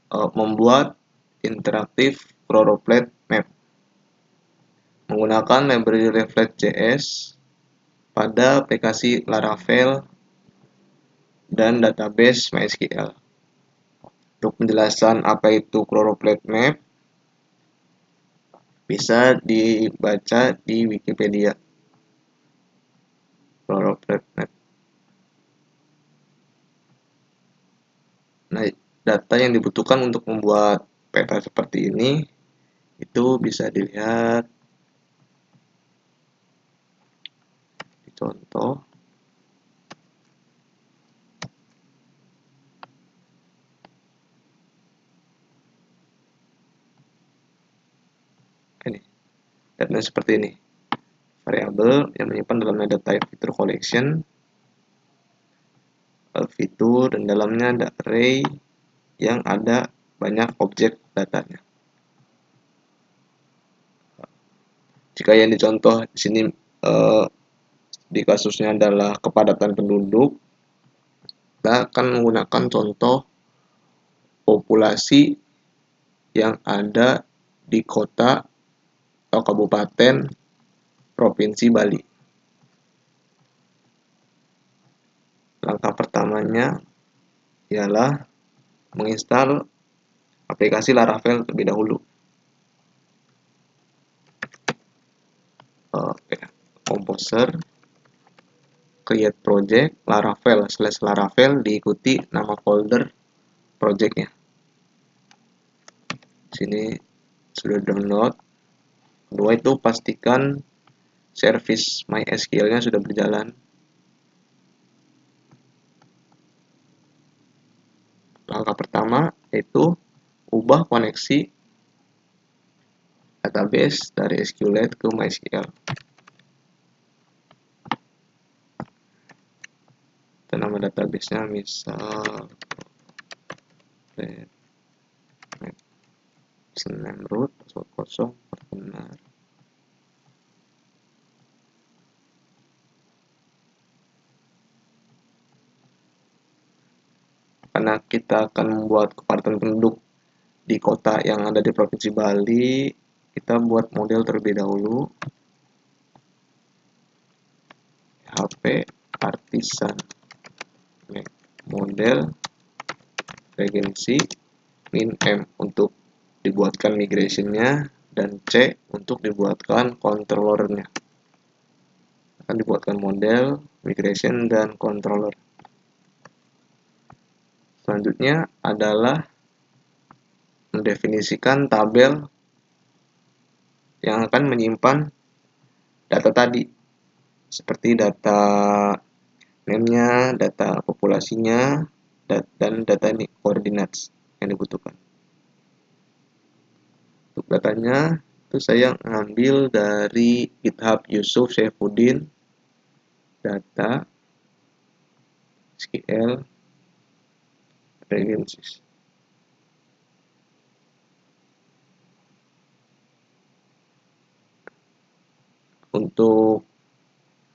membuat interaktif choropleth map menggunakan library Reflect.js pada aplikasi Laravel dan database MySQL. Untuk penjelasan apa itu choropleth map bisa dibaca di Wikipedia. Choropleth map. Nah, data yang dibutuhkan untuk membuat peta seperti ini itu bisa dilihat di contoh. Ini, datanya seperti ini. Variabel yang menyimpan dalamnya data fitur collection, fitur, dan dalamnya ada array yang ada banyak objek datanya. Jika yang dicontoh di sini di kasusnya adalah kepadatan penduduk, kita akan menggunakan contoh populasi yang ada di kota atau kabupaten provinsi Bali. Langkah pertamanya ialah menginstal aplikasi Laravel terlebih dahulu. Composer, create project, Laravel diikuti nama folder projectnya. Sini sudah download. Kedua itu pastikan service MySQL-nya sudah berjalan. Langkah pertama yaitu ubah koneksi database dari SQLite ke MySQL. Kita nama database-nya misal name root password kosong benar. Karena kita akan membuat kepadatan penduduk di kota yang ada di Provinsi Bali, kita buat model terlebih dahulu. HP Artisan model regency min M untuk dibuatkan migrationnya dan C untuk dibuatkan controllernya. Akan dibuatkan model, migration, dan controller. Selanjutnya adalah mendefinisikan tabel yang akan menyimpan data tadi, seperti data name-nya, data populasinya, dan data coordinates yang dibutuhkan. Untuk datanya itu saya ngambil dari GitHub Yusuf Saifuddin, data SQL references. Untuk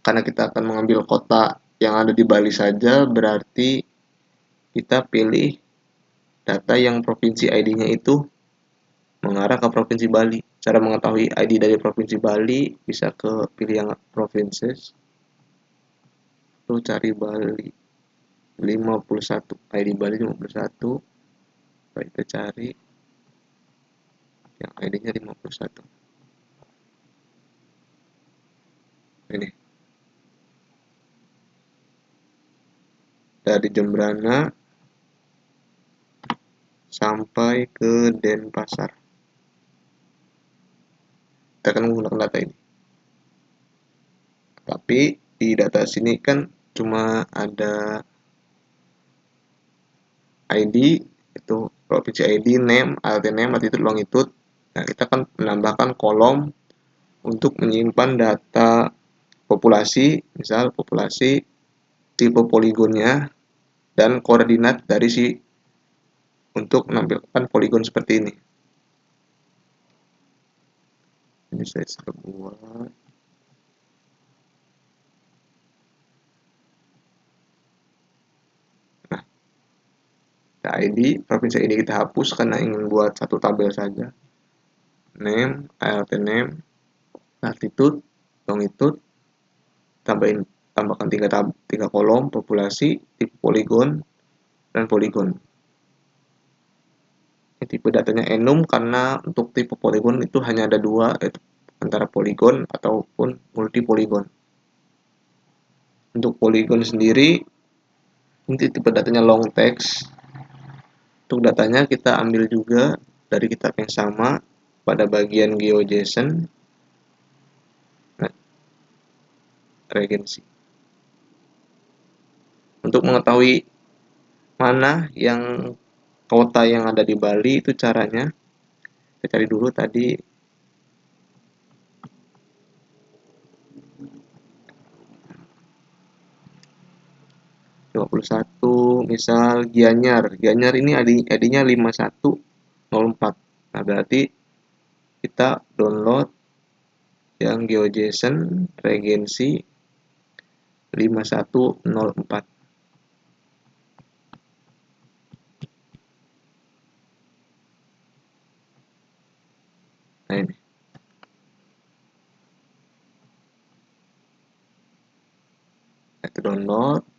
karena kita akan mengambil kota yang ada di Bali saja, berarti kita pilih data yang provinsi ID-nya itu mengarah ke provinsi Bali. Cara mengetahui ID dari provinsi Bali bisa ke pilih yang provinces. Lalu cari Bali 51, ID Bali 51. Baik, kita cari yang ID-nya 51. Ini. Dari Jembrana sampai ke Denpasar. Kita akan menggunakan data ini. Tapi di data sini kan cuma ada ID, itu provinsi ID, name, name, latitude, longitude. Nah, kita akan menambahkan kolom untuk menyimpan data populasi, misal populasi, tipe poligonnya, dan koordinat dari si untuk menampilkan poligon seperti ini. Ini saya sudah buat. Nah, ID, provinsi ID kita hapus karena ingin buat satu tabel saja. Name, ALT name, latitude, longitude, tambahkan tiga kolom, populasi, tipe poligon, dan poligon. Ini tipe datanya enum karena untuk tipe poligon itu hanya ada dua, yaitu antara poligon ataupun multipoligon. Untuk poligon sendiri, ini tipe datanya long text. Untuk datanya kita ambil juga dari kitab yang sama pada bagian GeoJSON regency. Untuk mengetahui mana yang kota yang ada di Bali itu caranya, kita cari dulu tadi satu misal Gianyar ini ID-nya 5104. Nah, berarti kita download yang GeoJSON regency 5104. Nah, ini. Kita download.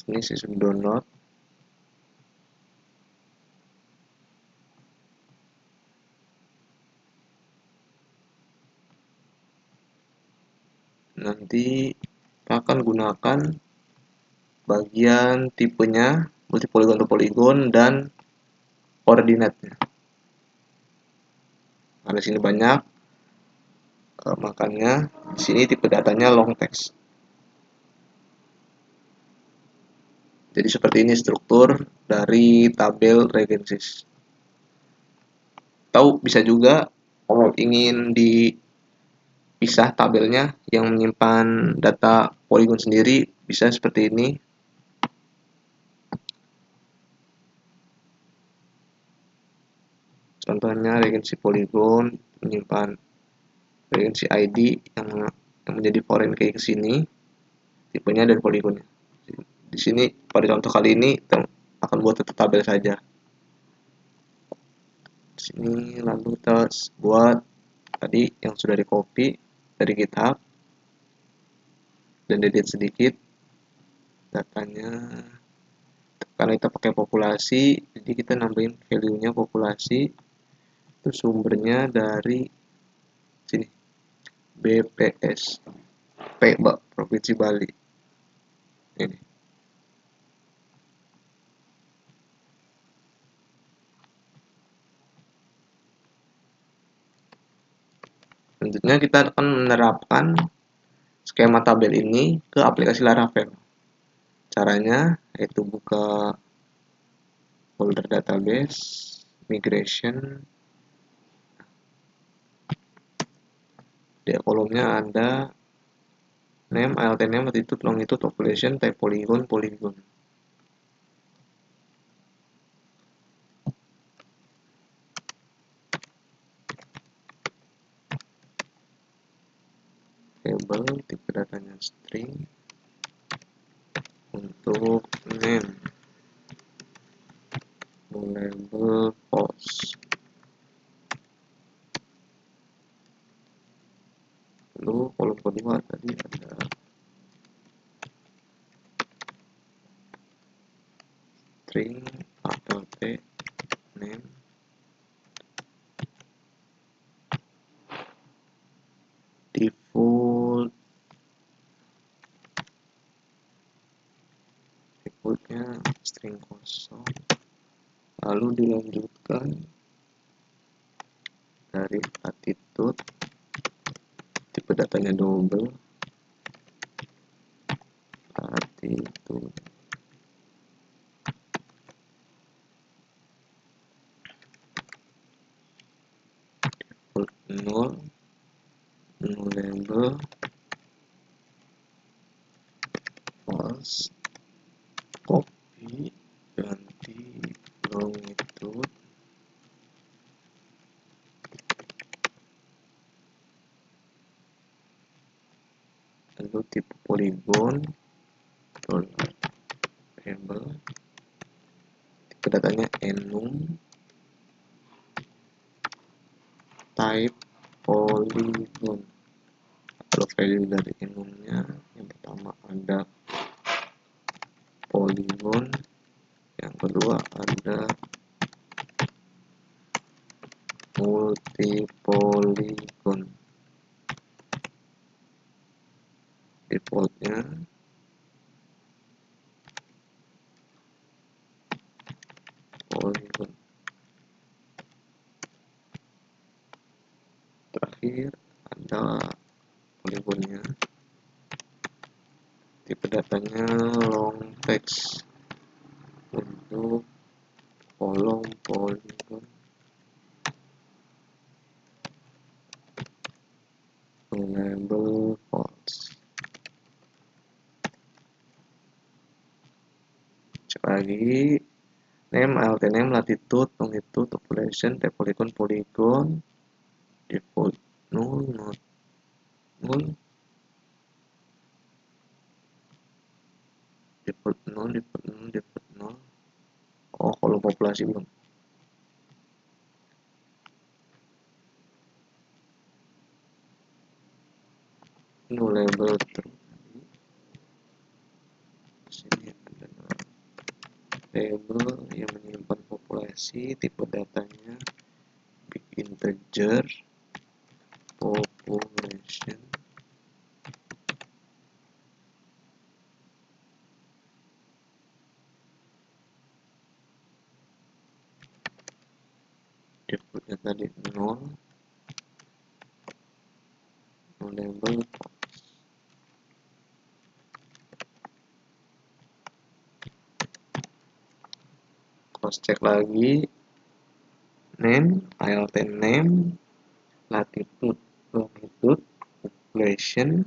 Ini saya sudah download. Nanti kita akan gunakan bagian tipenya multipoligon atau poligon dan koordinatnya. Karena sini banyak, makanya di sini tipe datanya long text. Jadi seperti ini struktur dari tabel regencies. Tahu bisa juga kalau ingin dipisah tabelnya yang menyimpan data poligon sendiri bisa seperti ini. Contohnya regency poligon menyimpan regency ID yang menjadi foreign key ke sini, tipenya dan poligonnya. Di sini pada contoh kali ini kita akan buat satu tabel saja. Di sini lalu kita buat tadi yang sudah di copy dari GitHub dan edit sedikit datanya. Karena kita pakai populasi, jadi kita nambahin value-nya populasi. Itu sumbernya dari sini. BPS. Provinsi Bali. Ini. Selanjutnya kita akan menerapkan skema tabel ini ke aplikasi Laravel. Caranya yaitu buka folder database, migration. Di kolomnya ada name, ALT name, latitude, longitude, population, type polygon, polygon. Table, tipe datanya string. Untuk name, label post. Lalu kolom kedua tadi ada string ALT name defaultnya string kosong, lalu dilanjutkan dari latitude, tipe datanya double, latitude, default 0, label, false, copy, ganti longitude, lalu tipe polygon, dollar, variable, tipe datanya enum, type polygon. Kalau value dari enumnya, yang pertama ada polygon, yang kedua ada multipolygon. Defaultnya polygon. Terakhir ada polygonnya, tipe datanya long text. Untuk kolom polygon, label false. Cek lagi, name, alt name, latitude, longitude, population, type polygon, polygon, default null, not null, default null, default null, default null. Oh, kolom populasi belum. Null label true. Sini ada label yang menyimpan populasi, tipe datanya big integer, population. Defaultnya tadi 0, label false. Cross check lagi, name, alt name, latitude, longitude, population,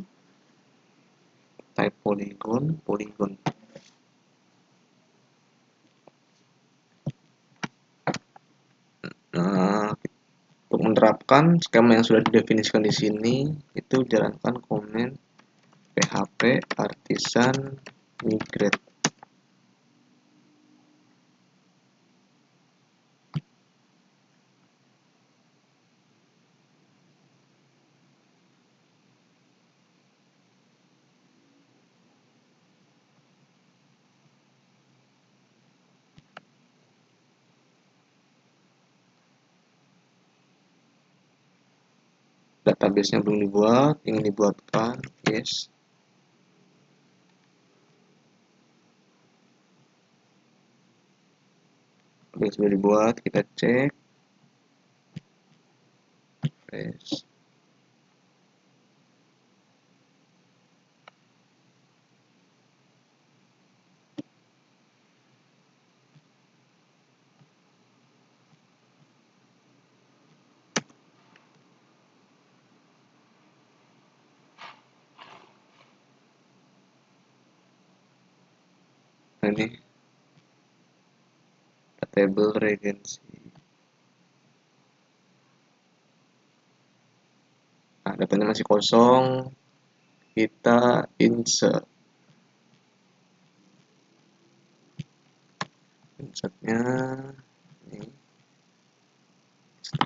type polygon, polygon. Nah, untuk menerapkan skema yang sudah didefinisikan di sini, itu jalankan komen php artisan migrate. Database-nya belum dibuat, ingin dibuatkan, yes. Database sudah dibuat, kita cek. Refresh. Nah, ini table regency. Nah, datanya masih kosong, kita insert. Insertnya ini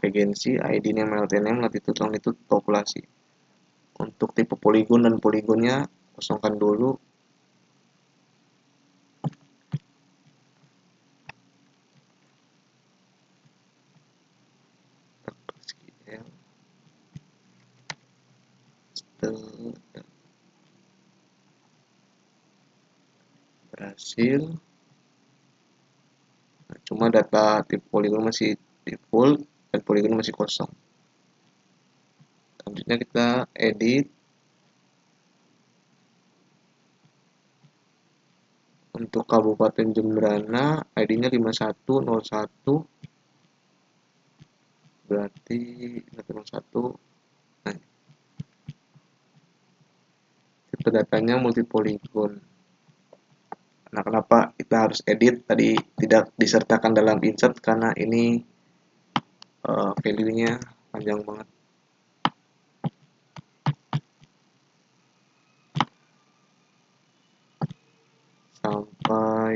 regency, id name, alt name, latitude, longitude, populasi. Untuk tipe poligon dan poligonnya kosongkan dulu. Berhasil. Nah, cuma data tipe poligon masih default dan poligon masih kosong. Selanjutnya kita edit. Untuk Kabupaten Jembrana, ID-nya 5101. Berarti 5101. Nah, tipe datanya multipolygon. Nah, kenapa kita harus edit tadi tidak disertakan dalam insert, karena ini value-nya panjang banget. Sampai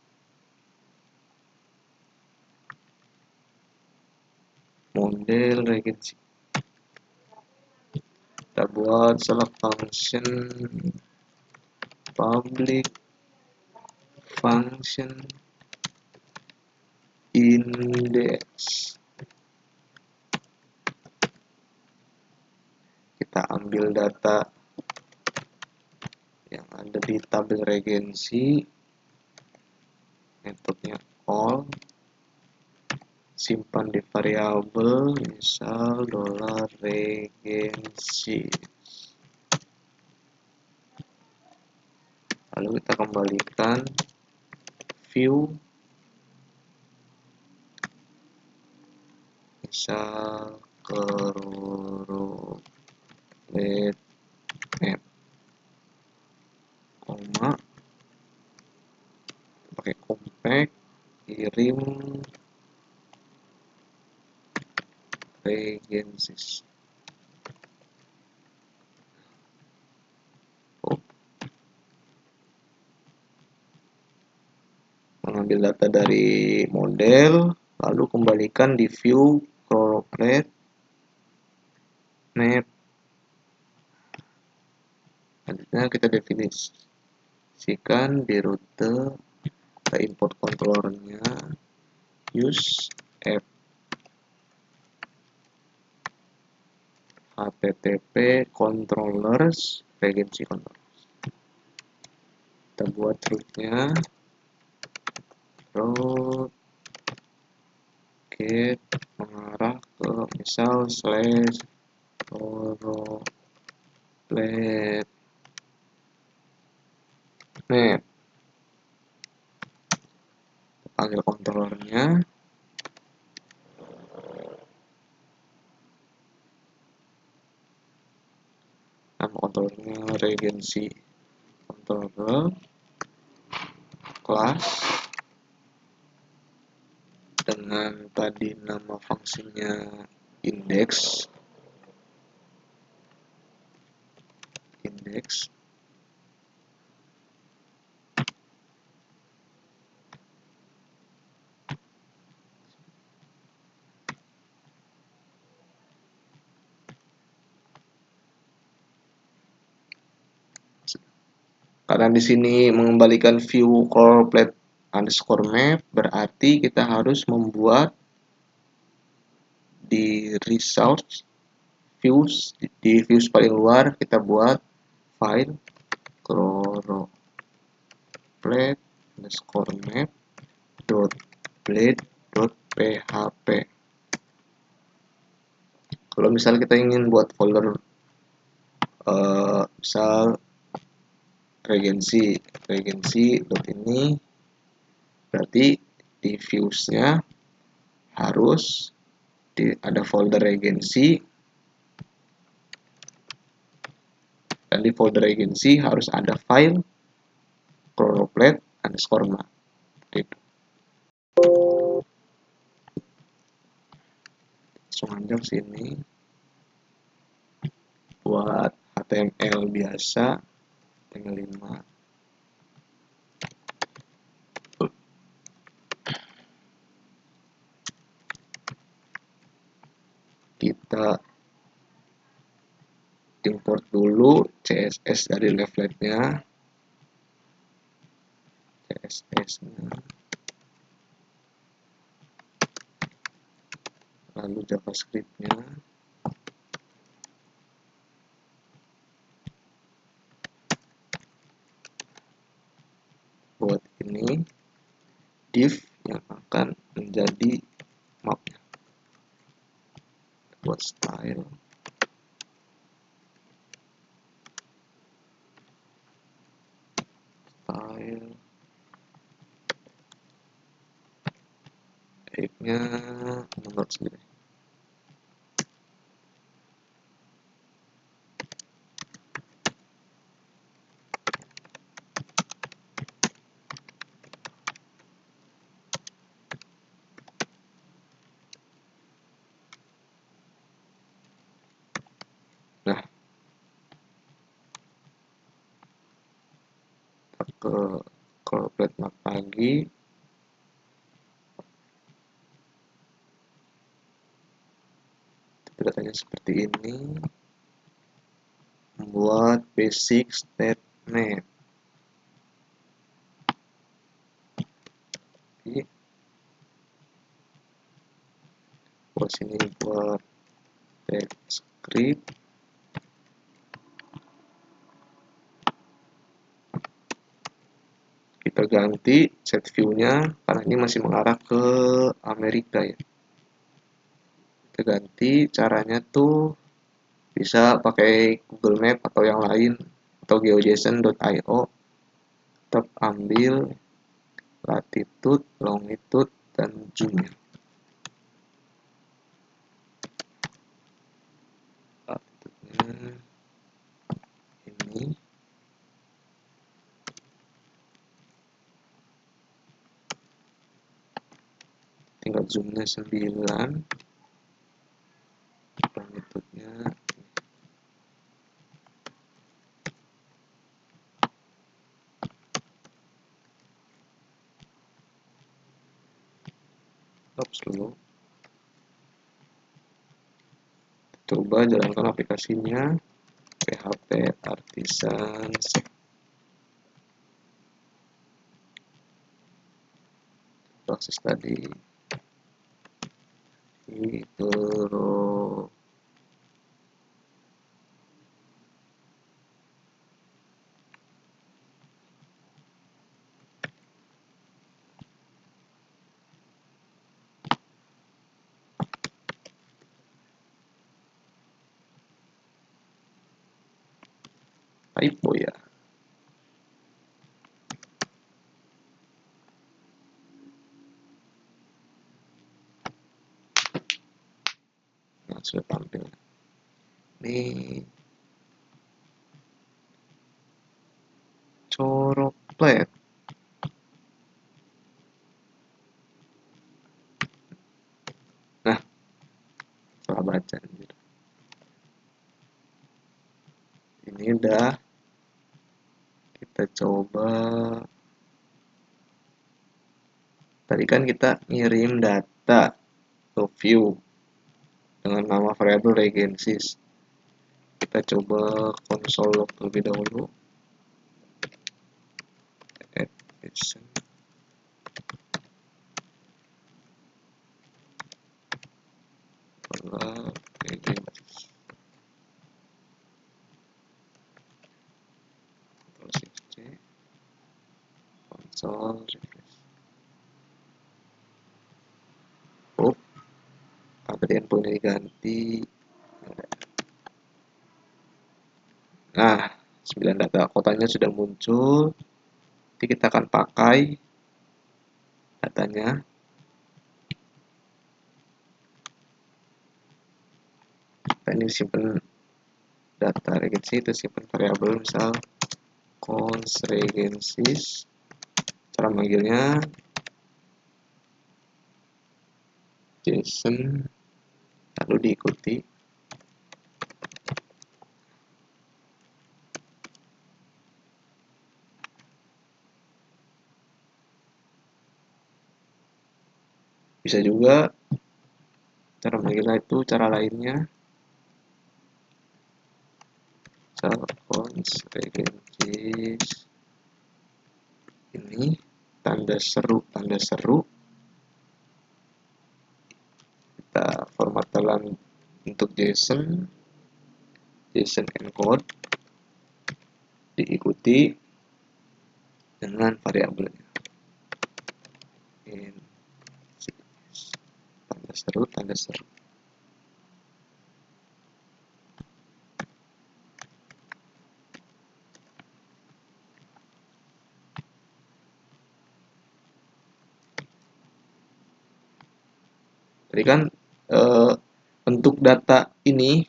model regency. Kita buat select function public function index. Kita ambil data yang ada di tabel regency, metodenya all, simpan di variabel misal $regency, lalu kita kembalikan view misal correlate map, koma, pakai compact, kirim regencies. Mengambil data dari model, lalu kembalikan di view correlate map. Selanjutnya kita definisikan di rute, kita import controllernya, use app http controllers regency controllers. Kita buat route-nya route get mengarah ke misal slash correlate map. Panggil controllernya, nama controllernya regency controller, kelas dengan tadi nama fungsinya index, karena di sini mengembalikan view correlate underscore map, berarti kita harus membuat di results views, di views paling luar kita buat file correlate underscore map .blade.php. Kalau misal kita ingin buat folder misal regency ini, berarti di views-nya harus ada folder regency, dan di folder regency harus ada file correlate underscore map. Langsung aja sini buat HTML biasa, HTML5. Kita import dulu CSS dari leafletnya, CSS-nya, lalu JavaScript-nya, buat ini div yang akan menjadi mapnya, buat style, type-nya nomor sendiri. Nah, ke corporate map lagi, datanya seperti ini, membuat basic statement. Jadi, buat sini buat text script, kita ganti set view-nya karena ini masih mengarah ke Amerika ya. Kita ganti caranya tuh bisa pakai Google Map atau yang lain atau geojson.io. Tetap ambil latitude, longitude, dan zoom. Latitude-nya ini, tinggal zoomnya 9, longitude-nya dulu. Coba jalankan aplikasinya, PHP Artisan proses tadi itu. Typo ya. Nah, sudah tampil. Ini coklat. Nah, salah baca. Ini udah. Kita coba. Tadi kan kita ngirim data ke view dengan nama variabel regencies. Kita coba console log terlebih dahulu. Addition. Regencies. Console refresh. Oh, ada endpoint diganti. Nah, 9 data kotanya sudah muncul. Nanti kita akan pakai datanya. Kita ini simpan data regency, itu simpan variabel misal cons regencies. Cara manggilnya JSON, lalu diikuti. Bisa juga cara manggilnya itu cara lainnya. Cons regencies ini tanda seru. Kita format dalam bentuk JSON encode, diikuti dengan variabelnya. Tanda seru. Jadi kan bentuk data ini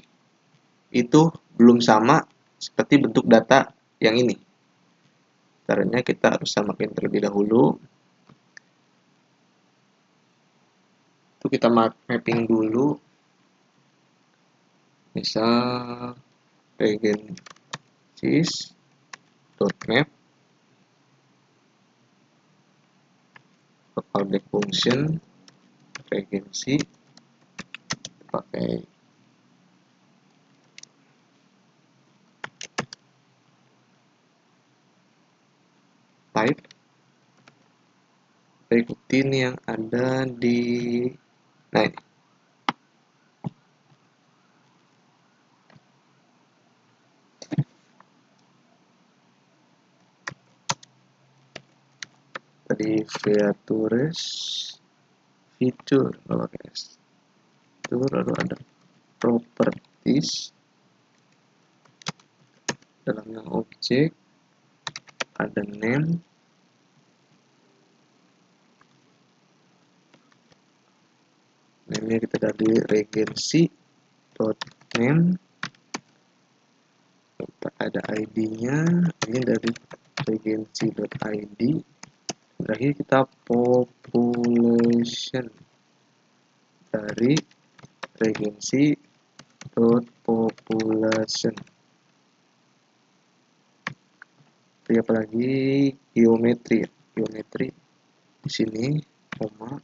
itu belum sama seperti bentuk data yang ini. Caranya kita harus samakan terlebih dahulu. Itu kita mapping dulu. Misal regencies.map callback function regency pakai kita ikutin yang ada di nah ini. Tadi features fitur lowercase fitur, lalu ada properties, dalamnya objek, ada name, name-nya kita dari regency dot name, ada ID-nya, ini dari regency dot ID, terakhir kita population dari regency dot population. Terus apa lagi, geometri di sini koma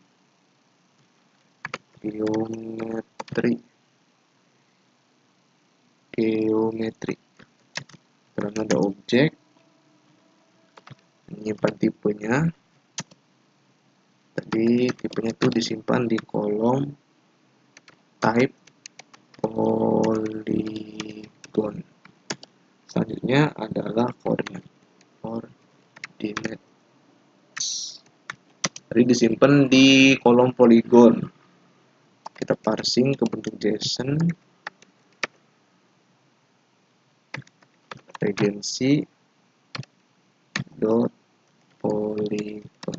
geometri karena ada objek, menyimpan tipenya. Tadi tipenya itu disimpan di kolom type polygon. Selanjutnya adalah coordinates. Tadi disimpan di kolom polygon. Kita parsing ke bentuk JSON. Regency dot polygon.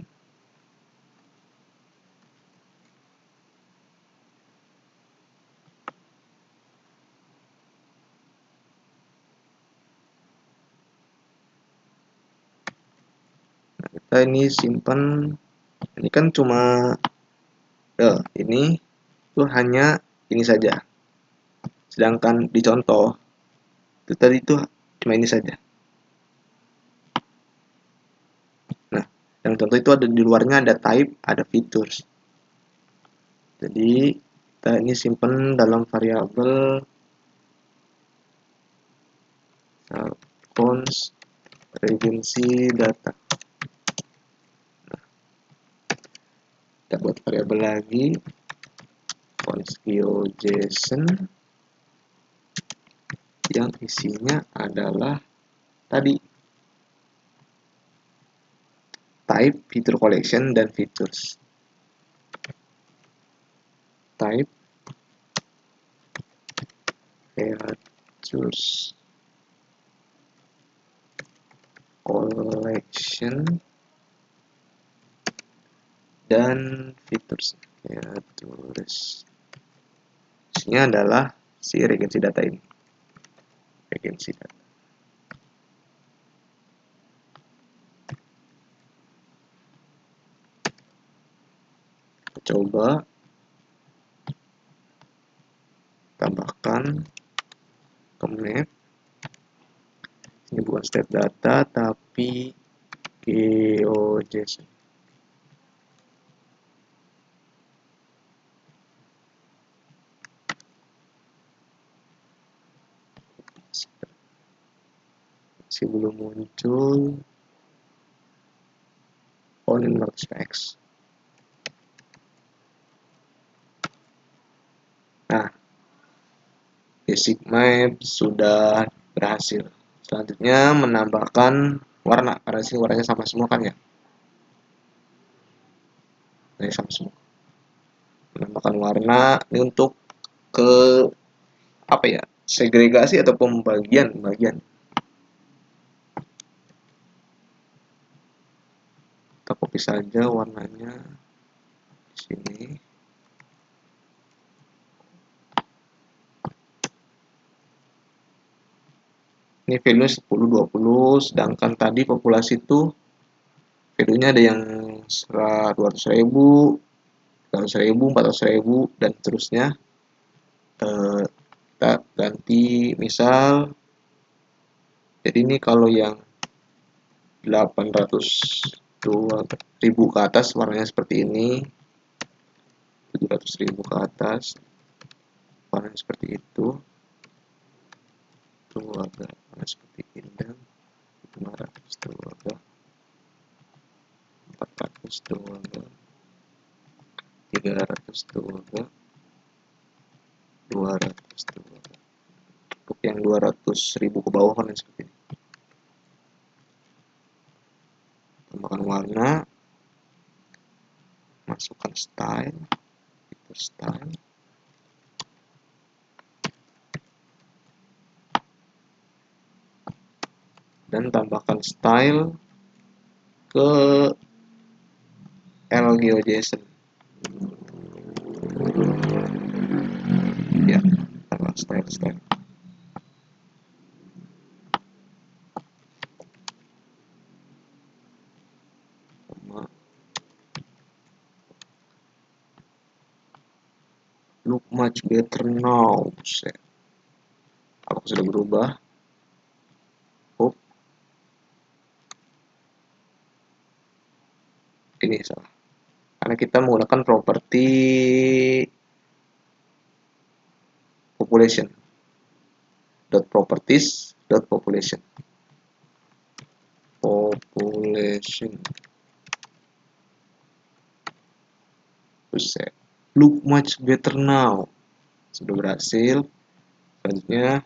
Nah, kita ini simpan, ini kan cuma ini itu hanya ini saja, sedangkan di contoh itu tadi itu cuma ini saja. Nah, yang contoh itu ada di luarnya, ada type, ada features. Jadi kita ini simpan dalam variabel const regency data. Nah, kita buat variabel lagi const geojson yang isinya adalah tadi type, feature collection, dan features. Type features collection dan features. Isinya adalah si regency data ini. Regency data. Coba tambahkan ke map. Ini bukan step data tapi GeoJSON. Masih belum muncul. On not specs. Nah, basic map sudah berhasil. Selanjutnya menambahkan warna, karena sini warnanya sama semua kan ya. Ini sama semua. Menambahkan warna ini untuk ke apa ya? Segregasi atau pembagian. Kita copy saja warnanya di sini. Ini value 10, 20, sedangkan tadi populasi itu value-nya ada yang 200.000, 300.000, 400.000, dan seterusnya. Kita ganti misal, jadi ini kalau yang 802.000 ke atas warnanya seperti ini, 700.000 ke atas warnanya seperti itu, agak warna seperti ini, dan 500 agak 400 agak 302, 202. Untuk yang 200.000 ke bawah kan seperti ini. Tambahkan warna, masukkan style, fitur style, dan tambahkan style ke LGeoJSON. Ya, tambah style. Look much better now. Apakah sudah berubah? Oh, ini salah. Karena kita menggunakan properti population. .properties.population. Population. Buset. Look much better now. Sudah berhasil. Selanjutnya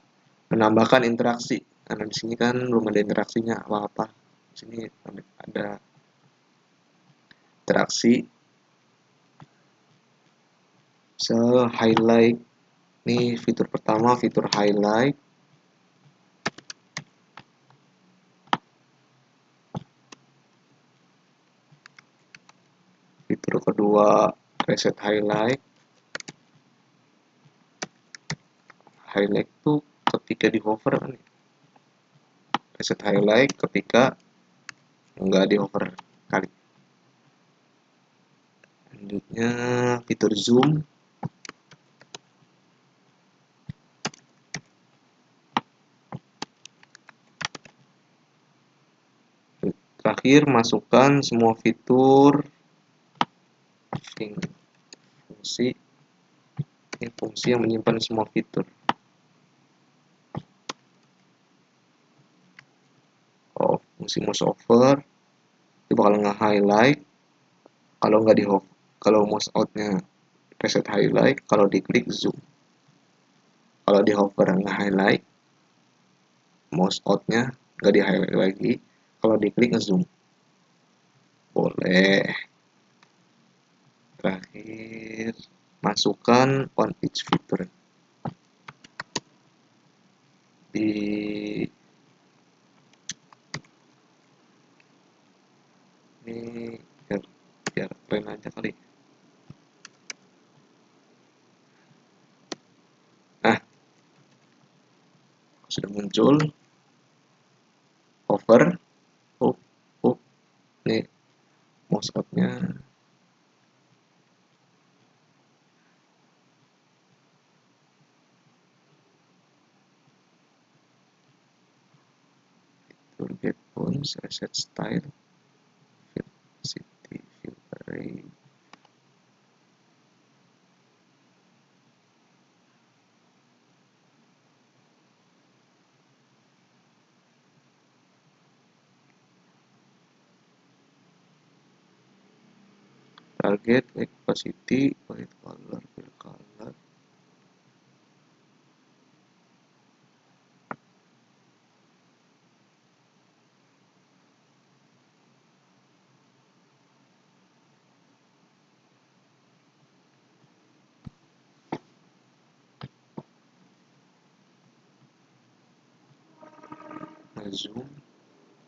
menambahkan interaksi. Karena di sini kan belum ada interaksinya apa-apa. Di sini ada interaksi. Highlight. Ini fitur pertama, fitur highlight. Fitur kedua, reset highlight. Highlight itu ketika di hover kan. Reset highlight ketika enggak di hover kali. Selanjutnya fitur zoom. Terakhir masukkan semua fitur fungsi. Ini fungsi yang menyimpan semua fitur. Oh, fungsi mouse over itu bakal nge-highlight. Kalau nggak di hover, kalau mouse outnya reset highlight, kalau diklik zoom. Kalau di hover nge-highlight, mouse outnya nggak di highlight lagi. Kalau diklik nge-zoom. Boleh. Terakhir, masukkan on each fitur. Di ini biar keren aja kali. Nah, sudah muncul hover. Ini mouse outnya get fonts, reset style, city filter. Target, opacity, white color, fill color.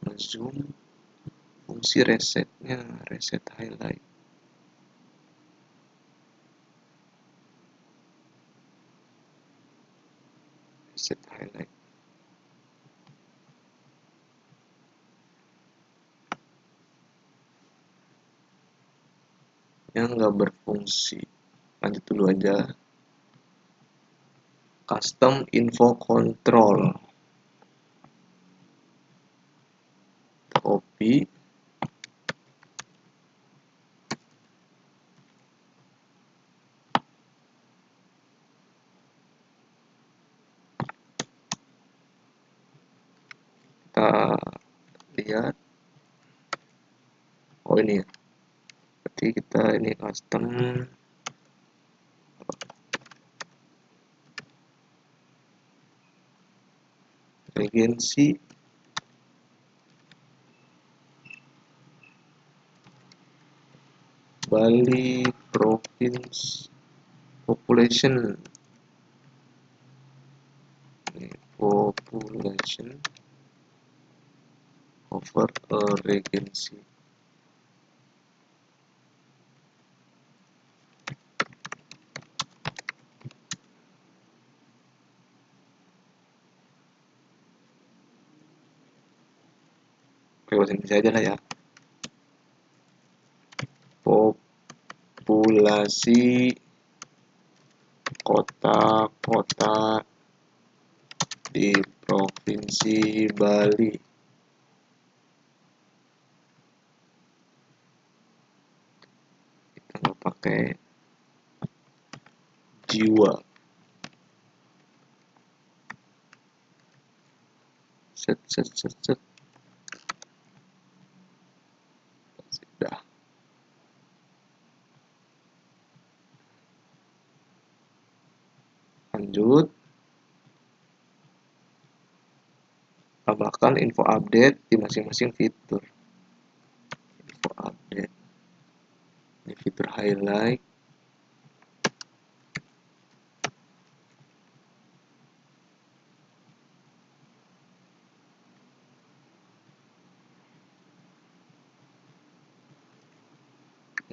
Ngezoom, fungsi resetnya, reset highlight. Reset highlight. Yang nggak berfungsi. Lanjut dulu aja. Custom info control. Copy. Kita lihat. Oh ini ya. Berarti kita ini custom regensi Bali province population over a regency. Oke, bahasa Indonesia aja lah ya. Populasi kota-kota di Provinsi Bali. Kita nggak pakai jiwa. Set. Sudah. Lanjut. Tambahkan info update di masing-masing fitur. Info update. Ini fitur highlight.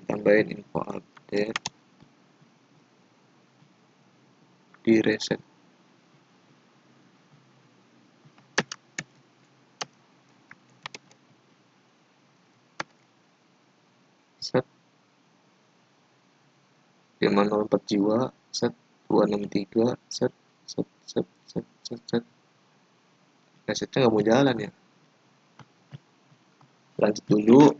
Tambahin info update di reset. Set 504 jiwa, set 263, set. Resetnya nggak mau jalan ya. Lanjut dulu.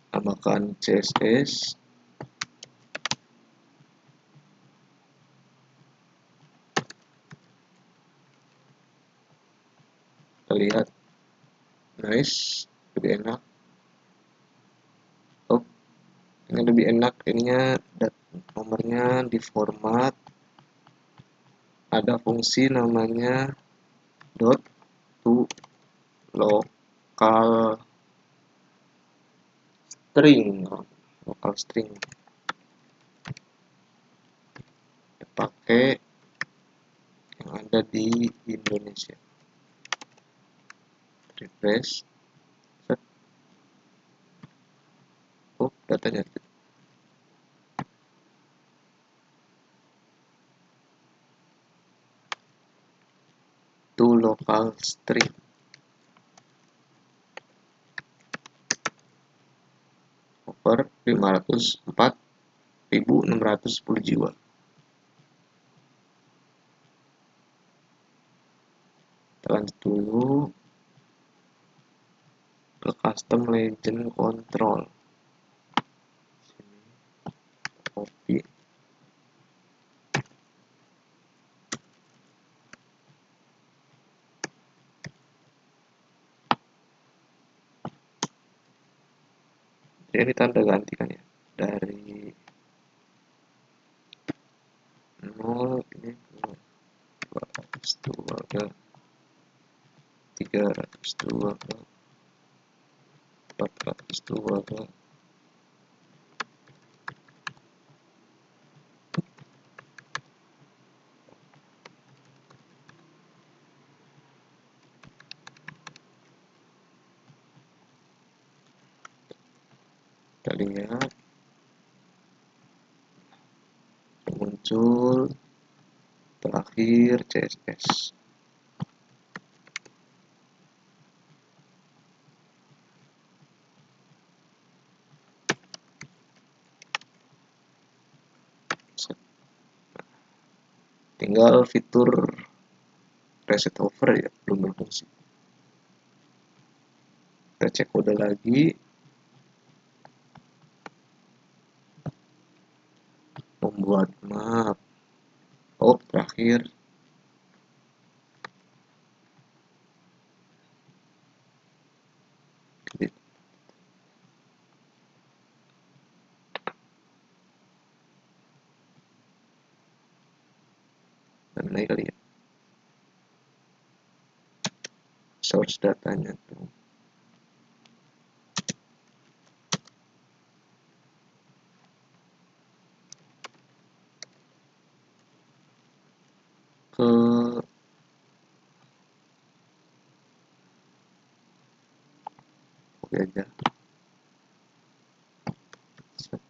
Tambahkan CSS. Kita lihat. Nice, lebih enak. Oh, ini lebih enak. Ininya nomornya di format. Ada fungsi namanya dot to local string. Local string. Pakai yang ada di Indonesia. Refresh. Set. Oh, datanya to local string. Over 504.610 jiwa. Kita lanjut dulu ke custom legend control. Copy. Jadi ini tanda ganti kan ya, dari 0 ini ke 202 ke 302 ke 402 ke kita lihat muncul terakhir CSS. Tinggal fitur reset hover ya belum berfungsi. Kita cek kode lagi. Membuat map. Oh, terakhir. Dan naik kali ya. source datanya tuh ke oke aja set,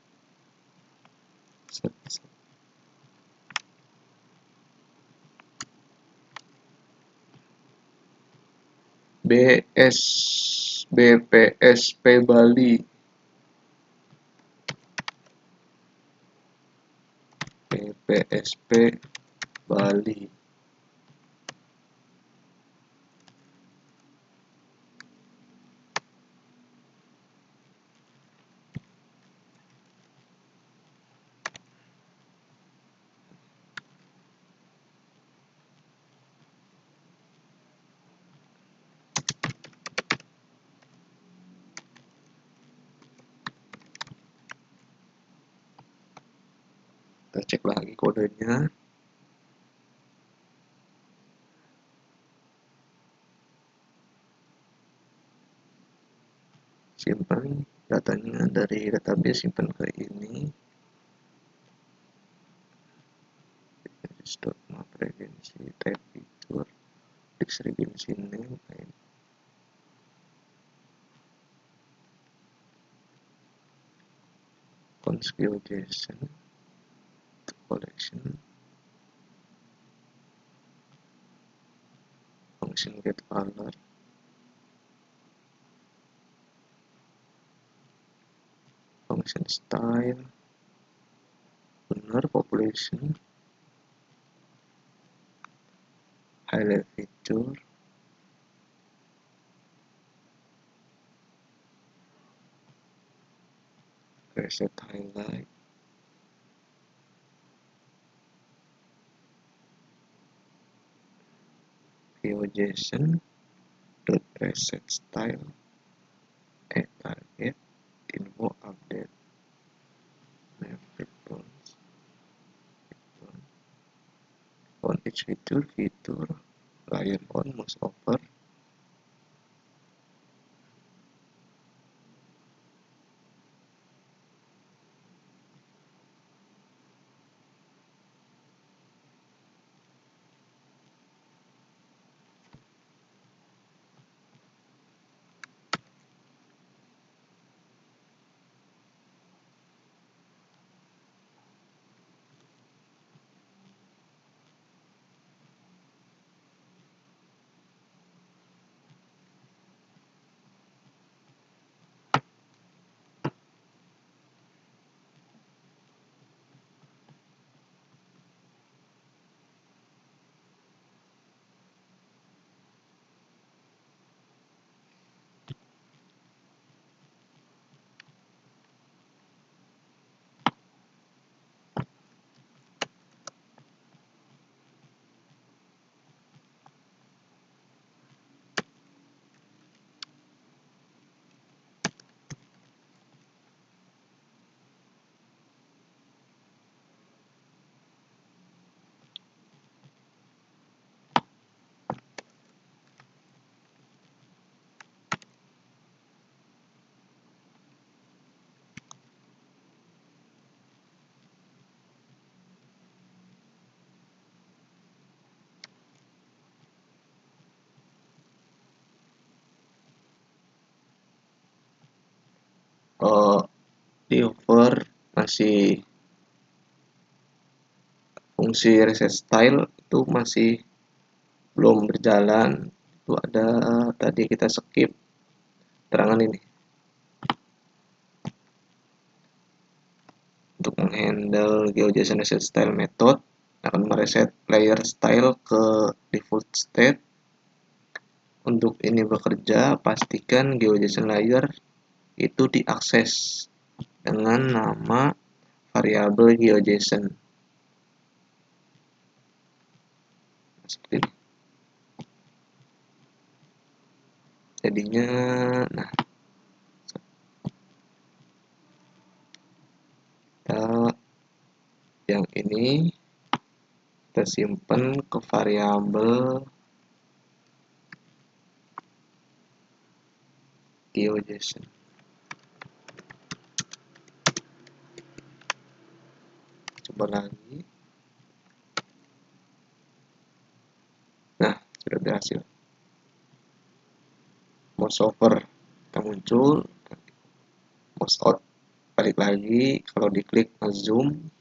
set, set. BPSP Bali BPSP Bali kita cek lagi kodenya, simpan datanya dari database, simpan ke ini map regency type feature text regency name const GeoJSON collection function get color function style benar population highlight feature reset highlight GeoJSON dot reset style target info update breakpoints on each feature layer on mouse over di over masih fungsi reset style itu masih belum berjalan, itu ada tadi kita skip terangan ini untuk menghandle GeoJSON reset style method akan mereset layer style ke default state. Untuk ini bekerja, pastikan GeoJSON layer itu diakses dengan nama variabel GeoJSON seperti ini. Jadinya nah kita yang ini kita simpan ke variabel GeoJSON. Coba lagi. Nah, sudah berhasil. Mouse over kita muncul, mouse out balik lagi. Kalau diklik zoom,